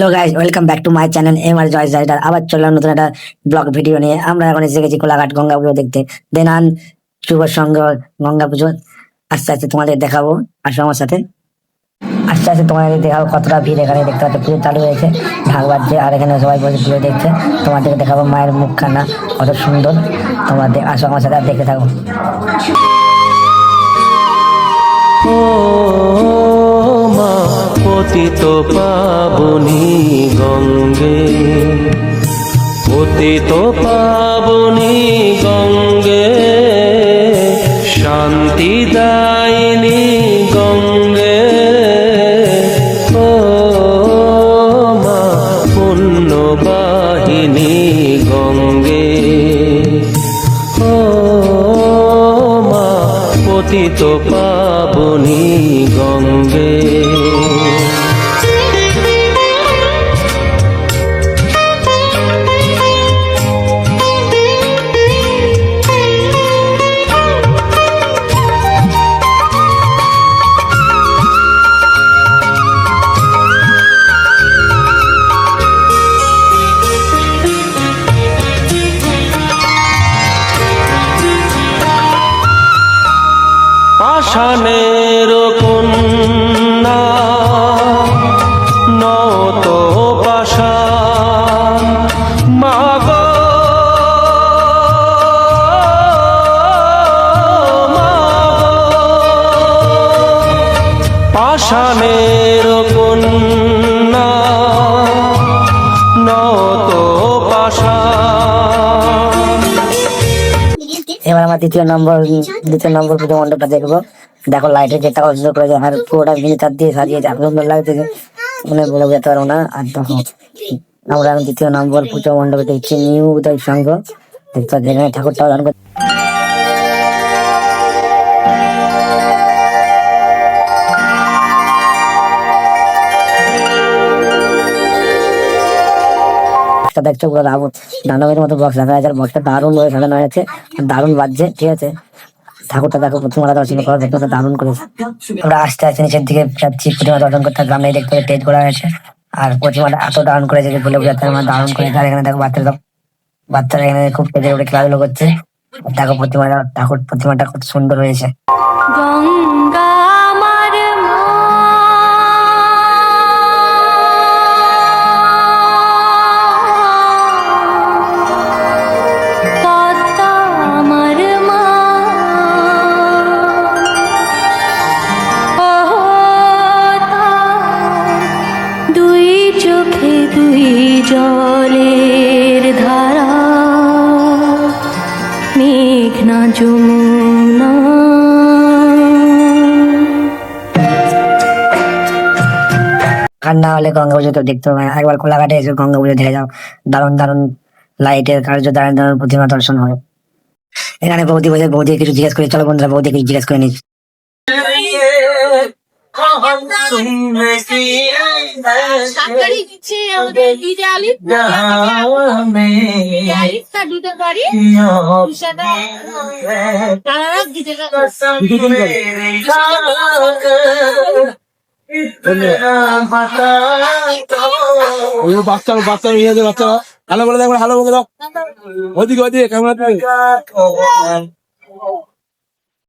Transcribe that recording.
Hello guys, welcome back to my channel Mr Joy's rider. আবার চললাম নতুন একটা ব্লগ ভিডিও নিয়ে। আমরা এখন এসে গেছি কোলাঘাট গঙ্গা পুজো দেখতে। দেনান শুভ সঙ্গ গঙ্গা পুজো আস্তে আস্তে তোমাদের দেখাবো। আসো আমার সাথে, আস্তে আস্তে তোমাদের দেখাবো কতটা ভিড় এখানে। দেখতে পাচ্ছ পুজো চালু হয়েছে, ঢাক বাজছে, আর এখানে সবাই বসে পুজো দেখছে। তোমাদেরকে দেখাবো মায়ের মুখখানা কত সুন্দর। তোমাদের আসো আমার সাথে, আর দেখতে থাকো। ও মা পতিত পাবনী গঙ্গে, পতিত পাবনী গঙ্গে, শান্তি দায়িনী গঙ্গে। ও মা পুণ্যবাহিনী গঙ্গে, ও মা পতিত পাবনী গঙ্গে। পাষাণের কন্যা নত পাষাণ, মাগ পাষাণের কন্যা নত পাষাণ। এবার আমার দ্বিতীয় নম্বর পুজো মণ্ডপটা দেখবো। দেখো লাইটের যেটা সুন্দর করেছে, আর পুরোটা মিনিটার দিয়ে সাজিয়েছে, এত সুন্দর লাগতেছে মানে বলে বোঝাতে পারবো না। আর দেখো আমরা দ্বিতীয় নম্বর পুজো মণ্ডপে দেখছি নিউ উদয় সংঘ। দেখতে পাচ্ছি এখানে ঠাকুরটাও দান করছে। দেখছো পুরো দানবের মতো বক্স দেখা যাচ্ছে, বক্সটা দারুণ ভাবে সাজানো হয়েছে, দারুণ বাজছে। ঠিক আছে, ঠাকুরটা দেখো প্রতিমাটা দর্শন করা দেখতে দারুণ করেছে। আমরা আস্তে আস্তে নিচের দিকে যাচ্ছি, প্রতিমা দর্শন করতে। গ্রামে দেখতে টেজ করা হয়েছে, আর প্রতিমাটা এত দারুণ করেছে যে বলে বোঝাতে আমার দারুণ করেছে। আর এখানে দেখো বাচ্চারা এখানে খুব টেজের উপরে খেলাধুলো করছে। দেখো প্রতিমাটা খুব সুন্দর হয়েছে। গঙ্গা আমার মা, পদ্মা আমার মা, দুই চোখে দুই জলের ধারা, মেঘনা যমুনা। আর না হলে গঙ্গা পুজো তো দেখতে হবে, একবার কোলাঘাটে এসে গঙ্গা পুজো দেখে যাও। দারুণ দারুণ লাইটের কার্য, দারুণ দারুণ প্রতিমা দর্শন হবে। এখানে বৌদি বসে, বৌদি কিছু জিজ্ঞেস করে। চলো বন্ধুরা, বৌদি কিছু জিজ্ঞেস করে নিচ্ছি। বাচ্চারা ভালো বলে দেখো, ভালো বলে দাও। ওদিকে কেমন আছে?